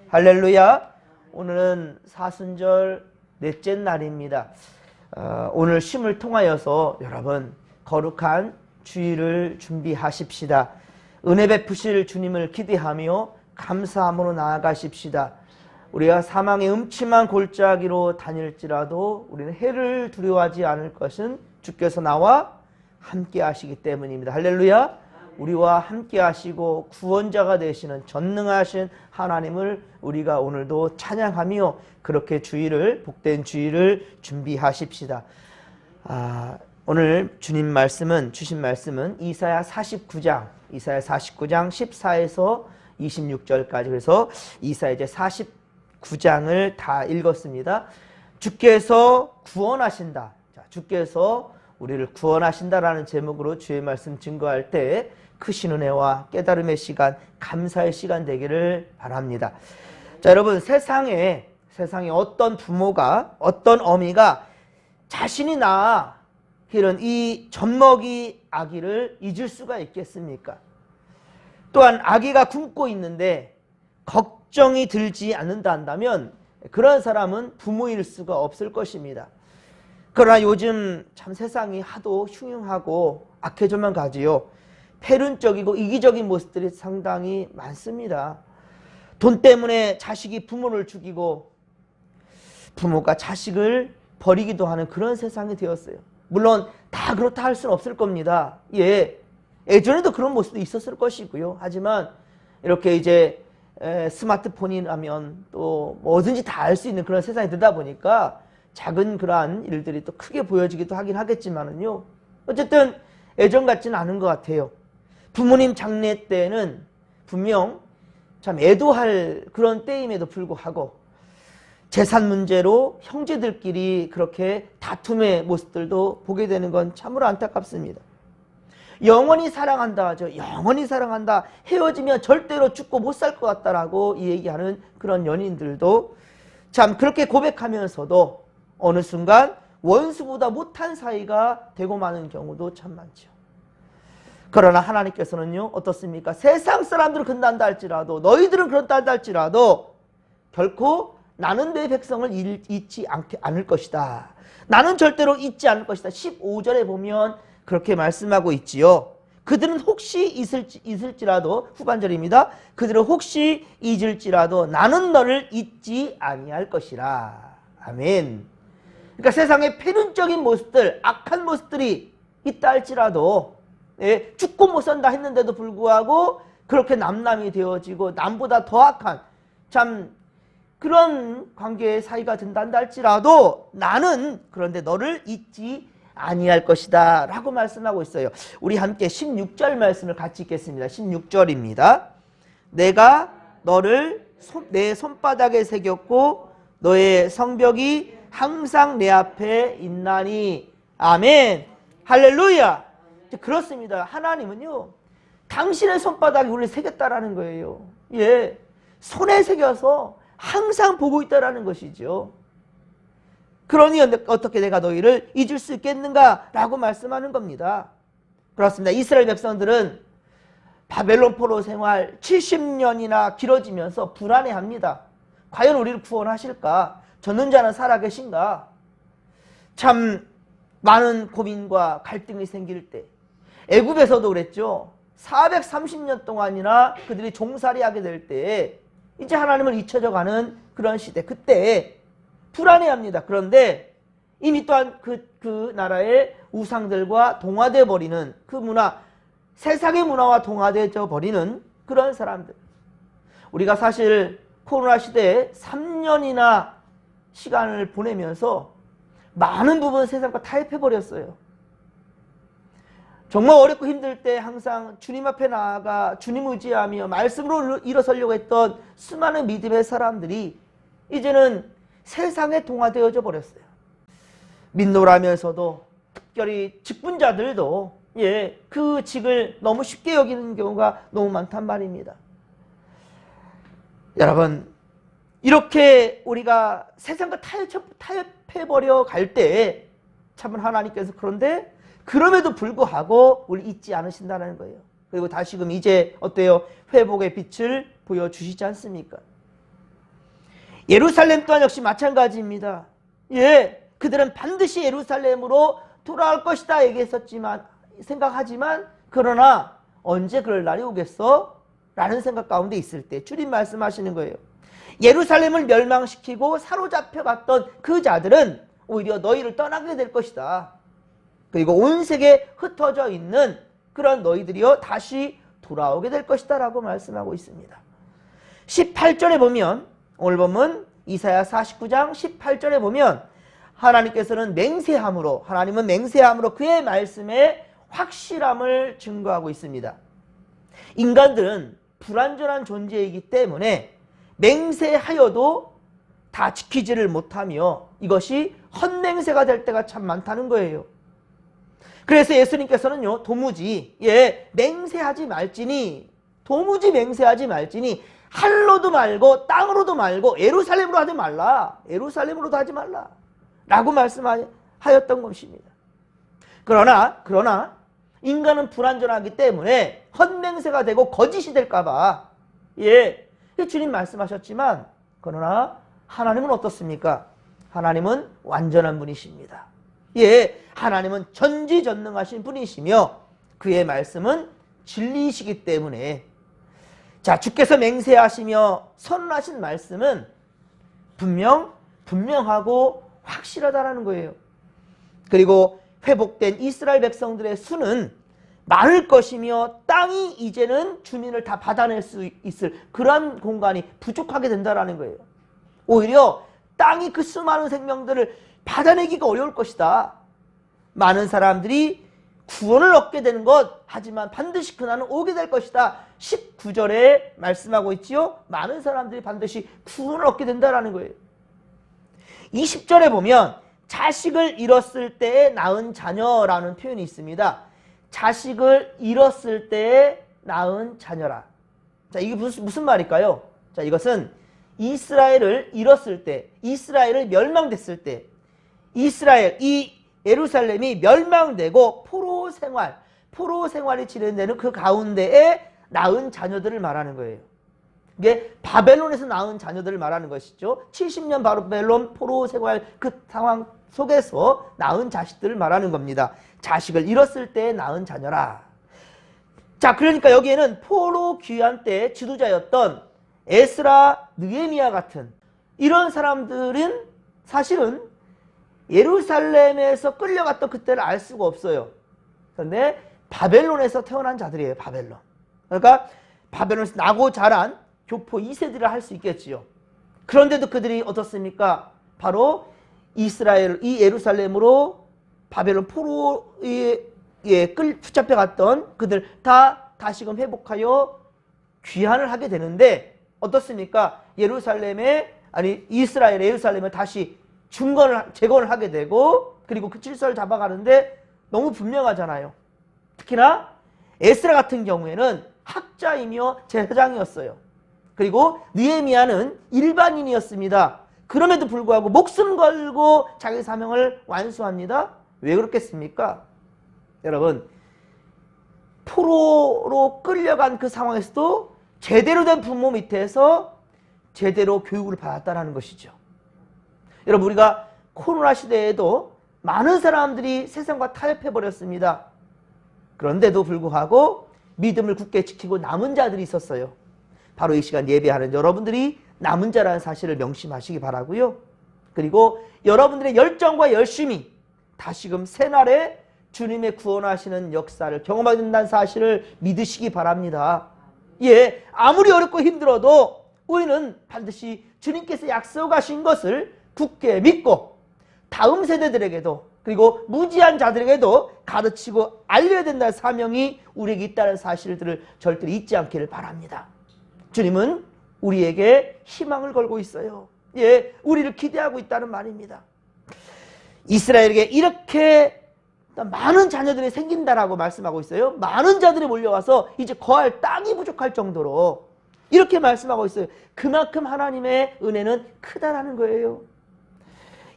할렐루야. 오늘은 사순절 넷째 날입니다. 오늘 쉼을 통하여서 여러분 거룩한 주일을 준비하십시다. 은혜 베푸실 주님을 기대하며 감사함으로 나아가십시다. 우리가 사망의 음침한 골짜기로 다닐지라도 우리는 해를 두려워하지 않을 것은 주께서 나와 함께 하시기 때문입니다. 할렐루야. 우리와 함께 하시고 구원자가 되시는 전능하신 하나님을 우리가 오늘도 찬양하며 그렇게 주일을, 복된 주일을 준비하십시다. 오늘 주신 말씀은 이사야 49장 14에서 26절까지, 그래서 이사야 이제 49장을 다 읽었습니다. 주께서 구원하신다. 자, 주께서 우리를 구원하신다라는 제목으로 주의 말씀 증거할 때 크신 은혜와 깨달음의 시간, 감사의 시간 되기를 바랍니다. 자, 여러분, 세상에 어떤 부모가, 어떤 어미가 자신이 낳아 기른 이 젖먹이 아기를 잊을 수가 있겠습니까? 또한 아기가 굶고 있는데 걱정이 들지 않는다 한다면 그런 사람은 부모일 수가 없을 것입니다. 그러나 요즘 참 세상이 하도 흉흉하고 악해져만 가지요. 패륜적이고 이기적인 모습들이 상당히 많습니다. 돈 때문에 자식이 부모를 죽이고 부모가 자식을 버리기도 하는 그런 세상이 되었어요. 물론 다 그렇다 할 수는 없을 겁니다. 예, 예전에도 그런 모습도 있었을 것이고요. 하지만 이렇게 이제 스마트폰이라면 또 뭐든지 다 알 수 있는 그런 세상이 되다 보니까 작은 그러한 일들이 또 크게 보여지기도 하긴 하겠지만은요. 어쨌든 예전 같지는 않은 것 같아요. 부모님 장례 때는 분명 참 애도할 그런 때임에도 불구하고 재산 문제로 형제들끼리 그렇게 다툼의 모습들도 보게 되는 건 참으로 안타깝습니다. 영원히 사랑한다 하죠. 영원히 사랑한다. 헤어지면 절대로 죽고 못 살 것 같다라고 이 얘기하는 그런 연인들도 참 그렇게 고백하면서도 어느 순간 원수보다 못한 사이가 되고 마는 경우도 참 많죠. 그러나 하나님께서는요, 어떻습니까? 세상 사람들은 그런다 할지라도, 너희들은 그렇다 할지라도 결코 나는 내 백성을 잊지 않을 것이다. 나는 절대로 잊지 않을 것이다. 15절에 보면 그렇게 말씀하고 있지요. 그들은 혹시 잊을지라도, 후반절입니다. 그들은 혹시 잊을지라도 나는 너를 잊지 아니할 것이라. 아멘. 그러니까 세상에 패륜적인 모습들, 악한 모습들이 있다 할지라도, 예, 죽고 못 산다 했는데도 불구하고 그렇게 남남이 되어지고 남보다 더 악한 참 그런 관계의 사이가 된다 할지라도 나는 그런데 너를 잊지 아니할 것이다 라고 말씀하고 있어요. 우리 함께 16절 말씀을 같이 읽겠습니다. 16절입니다. 내가 너를 내 손바닥에 새겼고 너의 성벽이 항상 내 앞에 있나니. 아멘. 할렐루야. 그렇습니다. 하나님은요, 당신의 손바닥에 우리를 새겼다라는 거예요. 예, 손에 새겨서 항상 보고 있다라는 것이죠. 그러니 어떻게 내가 너희를 잊을 수 있겠는가 라고 말씀하는 겁니다. 그렇습니다. 이스라엘 백성들은 바벨론 포로 생활 70년이나 길어지면서 불안해합니다. 과연 우리를 구원하실까? 젖는 자는 살아계신가? 참 많은 고민과 갈등이 생길 때, 애굽에서도 그랬죠. 430년 동안이나 그들이 종살이하게 될 때 이제 하나님을 잊혀져가는 그런 시대, 그때 불안해합니다. 그런데 이미 또한 그 나라의 우상들과 동화되어 버리는 그 문화, 세상의 문화와 동화되어 버리는 그런 사람들. 우리가 사실 코로나 시대에 3년이나 시간을 보내면서 많은 부분 세상과 타협해버렸어요. 정말 어렵고 힘들 때 항상 주님 앞에 나아가 주님 의지하며 말씀으로 일어서려고 했던 수많은 믿음의 사람들이 이제는 세상에 동화되어져 버렸어요. 민노라면서도 특별히 직분자들도 그 직을 너무 쉽게 여기는 경우가 너무 많단 말입니다. 여러분, 이렇게 우리가 세상과 타협해버려 갈 때 참은 하나님께서 그런데 그럼에도 불구하고 우리 잊지 않으신다는 거예요. 그리고 다시금 이제 어때요? 회복의 빛을 보여주시지 않습니까? 예루살렘 또한 역시 마찬가지입니다. 예, 그들은 반드시 예루살렘으로 돌아올 것이다 생각하지만 그러나 언제 그럴 날이 오겠어? 라는 생각 가운데 있을 때 주님 말씀하시는 거예요. 예루살렘을 멸망시키고 사로잡혀 갔던 그 자들은 오히려 너희를 떠나게 될 것이다. 그리고 온 세계에 흩어져 있는 그런 너희들이여 다시 돌아오게 될 것이다 라고 말씀하고 있습니다. 18절에 보면, 오늘 보면 이사야 49장 18절에 보면 하나님은 맹세함으로 그의 말씀에 확실함을 증거하고 있습니다. 인간들은 불완전한 존재이기 때문에 맹세하여도 다 지키지를 못하며 이것이 헛맹세가 될 때가 참 많다는 거예요. 그래서 예수님께서는요, 도무지 맹세하지 말지니 하늘로도 말고 땅으로도 말고 예루살렘으로 하지 말라. 예루살렘으로도 하지 말라. 라고 말씀하였던 것입니다. 그러나 인간은 불완전하기 때문에 헛맹세가 되고 거짓이 될까봐 주님 말씀하셨지만 그러나 하나님은 어떻습니까? 하나님은 완전한 분이십니다. 하나님은 전지전능하신 분이시며 그의 말씀은 진리이시기 때문에 자, 주께서 맹세하시며 선언하신 말씀은 분명하고 확실하다라는 거예요. 그리고 회복된 이스라엘 백성들의 수는 많을 것이며 땅이 이제는 주민을 다 받아낼 수 있을 그런 공간이 부족하게 된다라는 거예요. 오히려 땅이 그 수많은 생명들을 받아내기가 어려울 것이다. 많은 사람들이 구원을 얻게 되는 것, 하지만 반드시 그날은 오게 될 것이다. 19절에 말씀하고 있지요. 많은 사람들이 반드시 구원을 얻게 된다라는 거예요. 20절에 보면 자식을 잃었을 때에 낳은 자녀라는 표현이 있습니다. 자식을 잃었을 때에 낳은 자녀라. 자, 이게 무슨 말일까요? 자, 이것은 이스라엘을 잃었을 때, 이스라엘을 멸망됐을 때, 이 예루살렘이 멸망되고 포로 생활이 진행되는 그 가운데에 낳은 자녀들을 말하는 거예요. 이게 바벨론에서 낳은 자녀들을 말하는 것이죠. 70년 바벨론 포로 생활 그 상황 속에서 낳은 자식들을 말하는 겁니다. 자식을 잃었을 때 낳은 자녀라. 자, 그러니까 여기에는 포로 귀환 때 지도자였던 에스라, 느헤미야 같은 이런 사람들은 사실은 예루살렘에서 끌려갔던 그때를 알 수가 없어요. 그런데 바벨론에서 태어난 자들이에요. 바벨론. 그러니까 바벨론에서 나고 자란 교포 2세들이라 할 수 있겠지요. 그런데도 그들이 어떻습니까? 바로 이 예루살렘으로 바벨론 포로에 붙잡혀갔던 그들 다 다시금 회복하여 귀환을 하게 되는데 어떻습니까? 이스라엘의 예루살렘을 다시 재건을 하게 되고 그리고 그 질서를 잡아가는데 너무 분명하잖아요. 특히나 에스라 같은 경우에는 학자이며 제사장이었어요. 그리고 느헤미야는 일반인이었습니다. 그럼에도 불구하고 목숨 걸고 자기 사명을 완수합니다. 왜 그렇겠습니까? 여러분, 포로로 끌려간 그 상황에서도 제대로 된 부모 밑에서 제대로 교육을 받았다는 것이죠. 여러분, 우리가 코로나 시대에도 많은 사람들이 세상과 타협해버렸습니다. 그런데도 불구하고 믿음을 굳게 지키고 남은 자들이 있었어요. 바로 이 시간 예배하는 여러분들이 남은 자라는 사실을 명심하시기 바라고요. 그리고 여러분들의 열정과 열심이 다시금 새날에 주님의 구원하시는 역사를 경험하게 된다는 사실을 믿으시기 바랍니다. 아무리 어렵고 힘들어도 우리는 반드시 주님께서 약속하신 것을 굳게 믿고 다음 세대들에게도 그리고 무지한 자들에게도 가르치고 알려야 된다는 사명이 우리에게 있다는 사실들을 절대로 잊지 않기를 바랍니다. 주님은 우리에게 희망을 걸고 있어요. 우리를 기대하고 있다는 말입니다. 이스라엘에게 이렇게 많은 자녀들이 생긴다라고 말씀하고 있어요. 많은 자들이 몰려와서 이제 거할 땅이 부족할 정도로 이렇게 말씀하고 있어요. 그만큼 하나님의 은혜는 크다라는 거예요.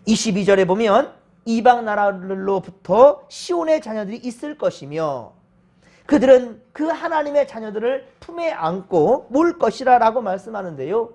22절에 보면 이방 나라로부터 시온의 자녀들이 있을 것이며 그들은 그 하나님의 자녀들을 품에 안고 몰 것이라 라고 말씀하는데요.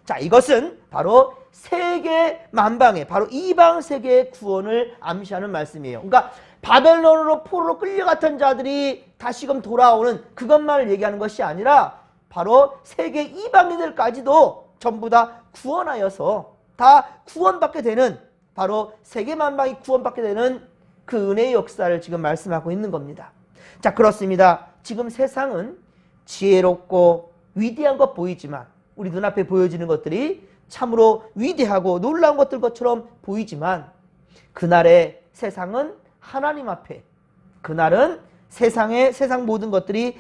자, 이것은 바로 세계 만방의, 바로 이방 세계의 구원을 암시하는 말씀이에요. 그러니까 바벨론으로 포로로 끌려갔던 자들이 다시금 돌아오는 그것만을 얘기하는 것이 아니라 바로 세계 이방인들까지도 전부 다 구원하여서 다 구원받게 되는, 바로 세계 만방이 구원받게 되는 그 은혜의 역사를 지금 말씀하고 있는 겁니다. 자, 그렇습니다. 지금 세상은 지혜롭고 위대한 것 보이지만, 우리 눈앞에 보여지는 것들이 참으로 위대하고 놀라운 것들 것처럼 보이지만, 그날의 세상은 하나님 앞에, 그날은 세상 모든 것들이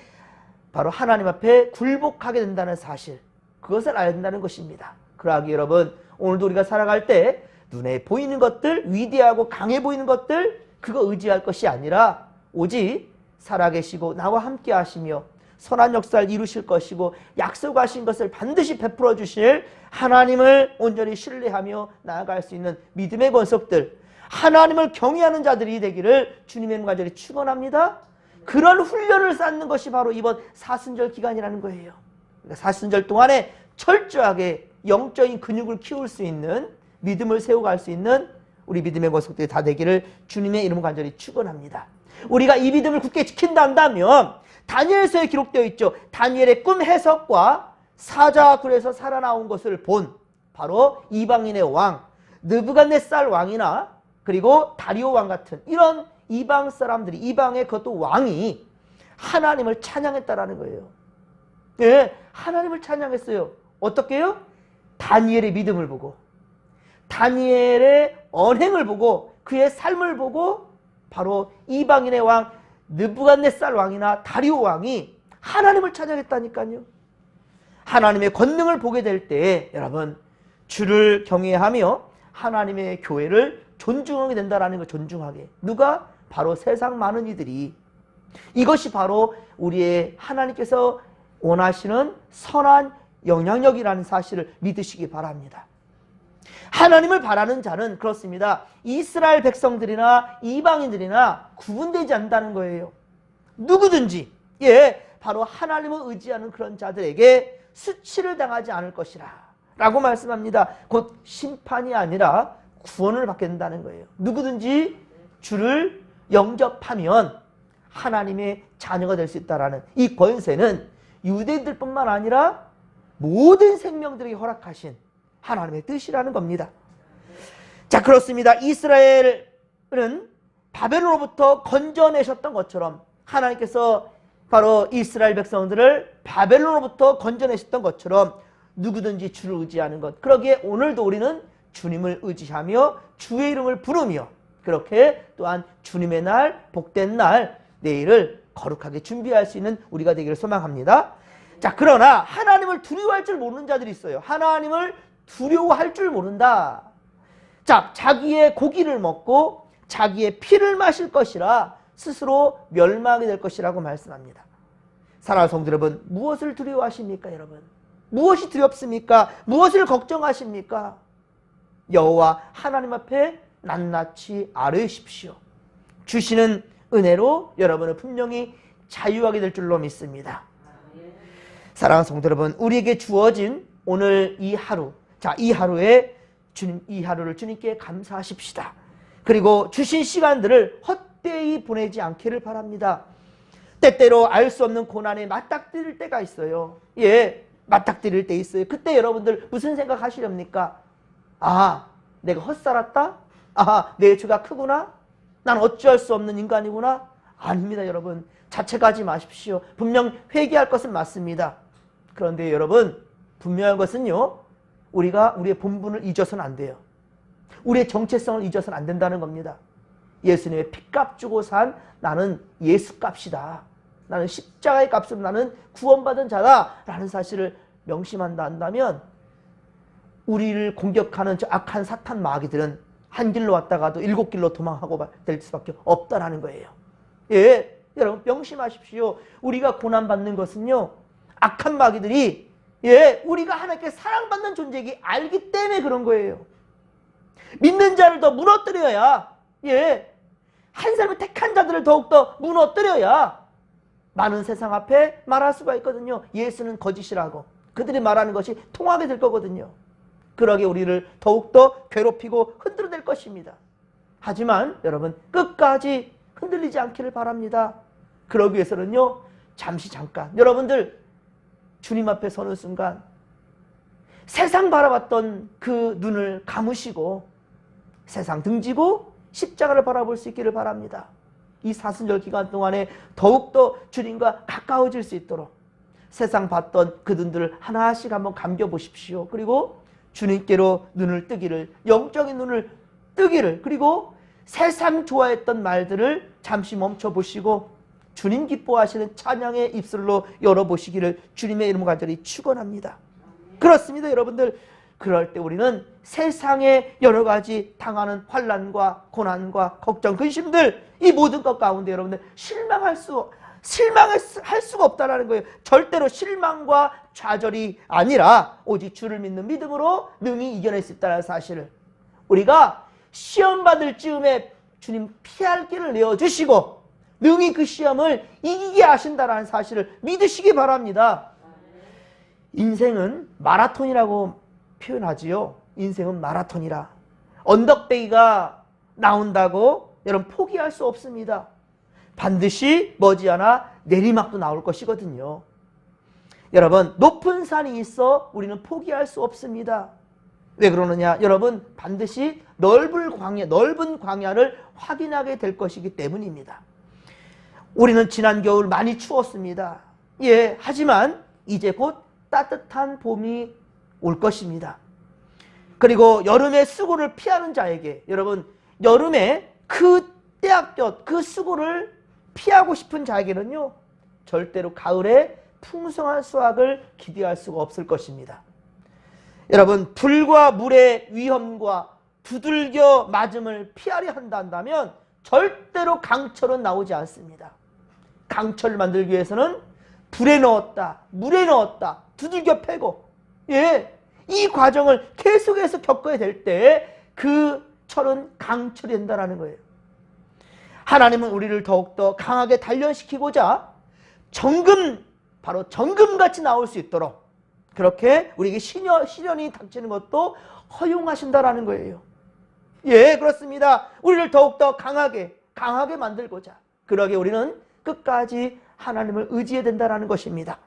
바로 하나님 앞에 굴복하게 된다는 사실, 그것을 알아야 된다는 것입니다. 그러하기 여러분, 오늘도 우리가 살아갈 때 눈에 보이는 것들, 위대하고 강해 보이는 것들, 그거 의지할 것이 아니라 오직 살아계시고 나와 함께 하시며 선한 역사를 이루실 것이고 약속하신 것을 반드시 베풀어 주실 하나님을 온전히 신뢰하며 나아갈 수 있는 믿음의 권속들, 하나님을 경외하는 자들이 되기를 주님의 간절히 축원합니다. 그런 훈련을 쌓는 것이 바로 이번 사순절 기간이라는 거예요. 그러니까 사순절 동안에 철저하게 영적인 근육을 키울 수 있는, 믿음을 세워갈 수 있는 우리 믿음의 권속들이 다 되기를 주님의 이름으로 간절히 축원합니다. 우리가 이 믿음을 굳게 지킨다 한다면 다니엘서에 기록되어 있죠. 다니엘의 꿈 해석과 사자 굴에서 살아나온 것을 본 바로 이방인의 왕 느부갓네살 왕이나 그리고 다리오 왕 같은 이런 이방 사람들이, 이방의 그것도 왕이 하나님을 찬양했다라는 거예요. 예, 하나님을 찬양했어요. 어떻게 해요? 다니엘의 믿음을 보고, 다니엘의 언행을 보고, 그의 삶을 보고 바로 이방인의 왕 느부갓네살 왕이나 다리오 왕이 하나님을 찬양했다니까요. 하나님의 권능을 보게 될 때 여러분, 주를 경외하며 하나님의 교회를 존중하게 된다라는 거, 존중하게. 누가? 바로 세상 많은 이들이. 이것이 바로 우리의 하나님께서 원하시는 선한 영향력이라는 사실을 믿으시기 바랍니다. 하나님을 바라는 자는 그렇습니다. 이스라엘 백성들이나 이방인들이나 구분되지 않는다는 거예요. 누구든지, 예, 바로 하나님을 의지하는 그런 자들에게 수치를 당하지 않을 것이라 라고 말씀합니다. 곧 심판이 아니라 구원을 받게 된다는 거예요. 누구든지 주를 영접하면 하나님의 자녀가 될 수 있다는 이 권세는 유대인들뿐만 아니라 모든 생명들에게 허락하신 하나님의 뜻이라는 겁니다. 자, 그렇습니다. 이스라엘은 바벨론으로부터 건져내셨던 것처럼 하나님께서 바로 이스라엘 백성들을 바벨론으로부터 건져내셨던 것처럼 누구든지 주를 의지하는 것, 그러기에 오늘도 우리는 주님을 의지하며 주의 이름을 부르며 그렇게 또한 주님의 날, 복된 날, 내일을 거룩하게 준비할 수 있는 우리가 되기를 소망합니다. 자, 그러나 하나님을 두려워할 줄 모르는 자들이 있어요. 하나님을 두려워할 줄 모른다. 자, 자기의 고기를 먹고 자기의 피를 마실 것이라 스스로 멸망하게 될 것이라고 말씀합니다. 사랑하는 성도 여러분, 무엇을 두려워하십니까, 여러분? 무엇이 두렵습니까? 무엇을 걱정하십니까? 여호와 하나님 앞에 낱낱이 아뢰십시오. 주시는 은혜로 여러분은 분명히 자유하게 될 줄로 믿습니다. 사랑하는 성도 여러분, 우리에게 주어진 오늘 이 하루, 자, 이 하루에 주님, 이 하루를 주님께 감사하십시다. 그리고 주신 시간들을 헛되이 보내지 않기를 바랍니다. 때때로 알 수 없는 고난에 맞닥뜨릴 때가 있어요. 예, 맞닥뜨릴 때 있어요. 그때 여러분들 무슨 생각하시렵니까? 아, 내가 헛살았다? 아, 내 죄가 크구나? 난 어찌할 수 없는 인간이구나? 아닙니다, 여러분. 자책하지 마십시오. 분명 회개할 것은 맞습니다. 그런데 여러분, 분명한 것은요, 우리가 우리의 본분을 잊어서는 안 돼요. 우리의 정체성을 잊어서는 안 된다는 겁니다. 예수님의 피값 주고 산 나는 예수값이다. 나는 십자가의 값으로 나는 구원받은 자다 라는 사실을 명심한다 한다면 우리를 공격하는 저 악한 사탄 마귀들은 한 길로 왔다가도 7길로 도망하고 될 수밖에 없다라는 거예요. 예, 여러분 명심하십시오. 우리가 고난받는 것은요, 악한 마귀들이, 예, 우리가 하나님께 사랑받는 존재이기 알기 때문에 그런 거예요. 믿는 자를 더 무너뜨려야, 예, 한 사람을 택한 자들을 더욱더 무너뜨려야 많은 세상 앞에 말할 수가 있거든요. 예수는 거짓이라고. 그들이 말하는 것이 통하게 될 거거든요. 그러게 우리를 더욱더 괴롭히고 흔들어낼 것입니다. 하지만 여러분 끝까지 흔들리지 않기를 바랍니다. 그러기 위해서는요, 잠깐 여러분들 주님 앞에 서는 순간 세상 바라봤던 그 눈을 감으시고 세상 등지고 십자가를 바라볼 수 있기를 바랍니다. 이 사순절 기간 동안에 더욱더 주님과 가까워질 수 있도록 세상 봤던 그 눈들을 하나씩 한번 감겨보십시오. 그리고 주님께로 눈을 뜨기를, 영적인 눈을 뜨기를, 그리고 세상 좋아했던 말들을 잠시 멈춰보시고 주님 기뻐하시는 찬양의 입술로 열어보시기를 주님의 이름으로 간절히 축원합니다. 그렇습니다, 여러분들. 그럴 때 우리는 세상의 여러 가지 당하는 환난과 고난과 걱정, 근심들, 이 모든 것 가운데 여러분들 실망할 수가 없다는 거예요. 절대로 실망과 좌절이 아니라 오직 주를 믿는 믿음으로 능히 이겨낼 수 있다는 사실을, 우리가 시험 받을 즈음에 주님 피할 길을 내어주시고 능히 그 시험을 이기게 하신다는 사실을 믿으시기 바랍니다. 인생은 마라톤이라고 표현하지요. 인생은 마라톤이라. 언덕배기가 나온다고 여러분 포기할 수 없습니다. 반드시 머지않아 내리막도 나올 것이거든요. 여러분, 높은 산이 있어 우리는 포기할 수 없습니다. 왜 그러느냐? 여러분, 반드시 넓은 광야를 확인하게 될 것이기 때문입니다. 우리는 지난 겨울 많이 추웠습니다. 예, 하지만 이제 곧 따뜻한 봄이 올 것입니다. 그리고 여름의 수고를 피하는 자에게, 여러분, 여름에 그 때학볕, 그 수고를 피하고 싶은 자에게는요, 절대로 가을에 풍성한 수확을 기대할 수가 없을 것입니다. 여러분, 불과 물의 위험과 두들겨 맞음을 피하려 한다면 절대로 강철은 나오지 않습니다. 강철을 만들기 위해서는 불에 넣었다, 물에 넣었다, 두들겨 패고, 예, 이 과정을 계속해서 겪어야 될 때 그 철은 강철이 된다는 거예요. 하나님은 우리를 더욱더 강하게 단련시키고자 바로 정금같이 나올 수 있도록 그렇게 우리에게 시련이 닥치는 것도 허용하신다라는 거예요. 예, 그렇습니다. 우리를 더욱더 강하게 만들고자, 그러게 우리는 끝까지 하나님을 의지해야 된다는 것입니다.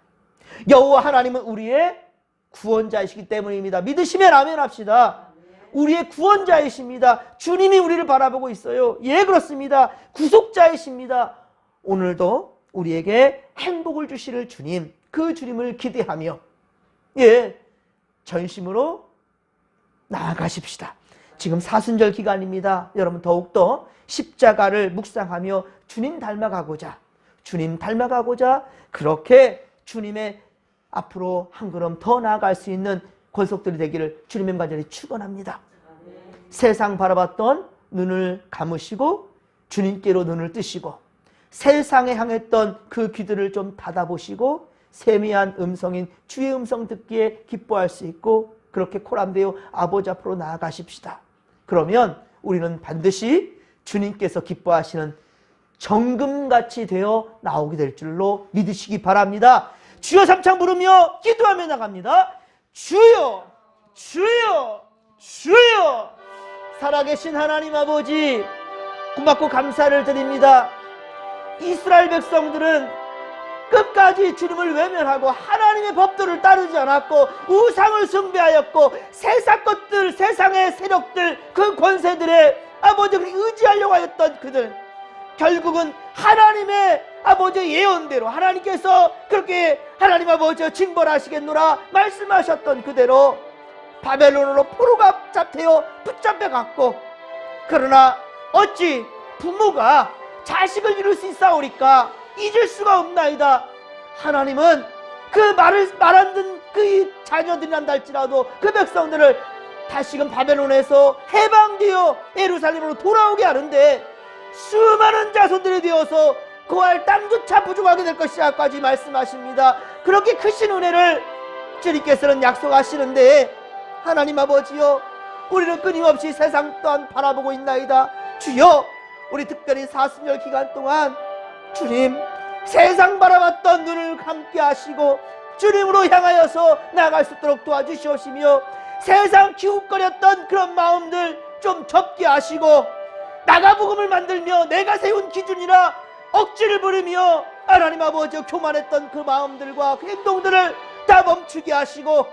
여호와 하나님은 우리의 구원자이시기 때문입니다. 믿으시면 아멘 합시다. 우리의 구원자이십니다. 주님이 우리를 바라보고 있어요. 예, 그렇습니다. 구속자이십니다. 오늘도 우리에게 행복을 주실 주님, 그 주님을 기대하며, 예, 전심으로 나아가십시다. 지금 사순절 기간입니다. 여러분, 더욱더 십자가를 묵상하며 주님 닮아가고자 그렇게 주님의 앞으로 한 걸음 더 나아갈 수 있는 권속들이 되기를 주님의 간절히 축원합니다. 세상 바라봤던 눈을 감으시고 주님께로 눈을 뜨시고 세상에 향했던 그 귀들을 좀 닫아보시고 세미한 음성인 주의 음성 듣기에 기뻐할 수 있고 그렇게 코람되어 아버지 앞으로 나아가십시다. 그러면 우리는 반드시 주님께서 기뻐하시는 정금같이 되어 나오게 될 줄로 믿으시기 바랍니다. 주여 삼창 부르며 기도하며 나갑니다. 주여, 주여, 주여. 살아계신 하나님 아버지, 고맙고 감사를 드립니다. 이스라엘 백성들은 끝까지 주님을 외면하고 하나님의 법도를 따르지 않았고 우상을 숭배하였고 세상의 세력들, 그 권세들의 아버지를 의지하려고 하였던 그들, 결국은 하나님의 아버지의 예언대로 하나님께서 그렇게 하나님 아버지여 징벌하시겠노라 말씀하셨던 그대로 바벨론으로 포로가 잡혀요 붙잡혀 갔고, 그러나 어찌 부모가 자식을 이룰 수 있사오리까 잊을 수가 없나이다. 하나님은 그 말을 말 안 듣는 그 자녀들이란다 할지라도 그 백성들을 다시금 바벨론에서 해방되어 예루살렘으로 돌아오게 하는데 수많은 자손들이 되어서 거할 땅조차 부족하게 될 것이라까지 말씀하십니다. 그렇게 크신 은혜를 주님께서는 약속하시는데 하나님 아버지여, 우리는 끊임없이 세상 또한 바라보고 있나이다. 주여, 우리 특별히 사순절 기간 동안 주님 세상 바라봤던 눈을 감게 하시고 주님으로 향하여서 나갈 수 있도록 도와주시옵시며, 세상 기웃거렸던 그런 마음들 좀 접게 하시고, 나가복음을 만들며 내가 세운 기준이라 억지를 부리며 하나님 아버지 교만했던 그 마음들과 그 행동들을 다 멈추게 하시고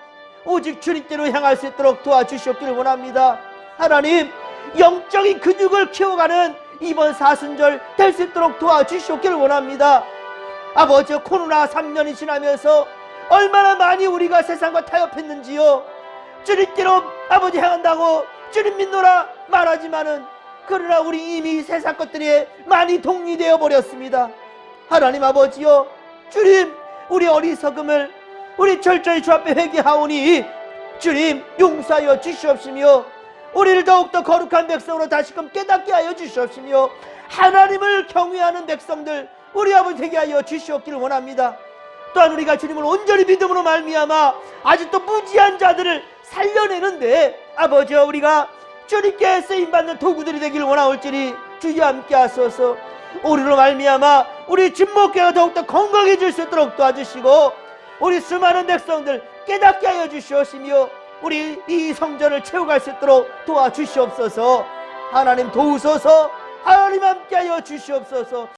오직 주님께로 향할 수 있도록 도와주시옵기를 원합니다. 하나님, 영적인 근육을 키워가는 이번 사순절 될 수 있도록 도와주시옵기를 원합니다. 아버지, 코로나 3년이 지나면서 얼마나 많이 우리가 세상과 타협했는지요. 주님께로 아버지 향한다고 주님 믿노라 말하지만은, 그러나 우리 이미 세상 것들이 많이 동리되어 버렸습니다. 하나님 아버지요, 주님, 우리 어리석음을 우리 철저히 주 앞에 회개하오니 주님 용서하여 주시옵시며, 우리를 더욱더 거룩한 백성으로 다시금 깨닫게 하여 주시옵시며, 하나님을 경외하는 백성들 우리 아버지 되게 하여 주시옵기를 원합니다. 또한 우리가 주님을 온전히 믿음으로 말미암아 아직도 무지한 자들을 살려내는데 아버지여, 우리가 주님께 쓰임받는 도구들이 되기를 원하올지니 주여 함께 하소서. 우리로 말미암아 우리 진목교회가 더욱더 건강해질 수 있도록 도와주시고, 우리 수많은 백성들 깨닫게 하여 주시옵시며, 우리 이 성전을 채워갈 수 있도록 도와주시옵소서. 하나님 도우소서. 하나님 함께 하여 주시옵소서.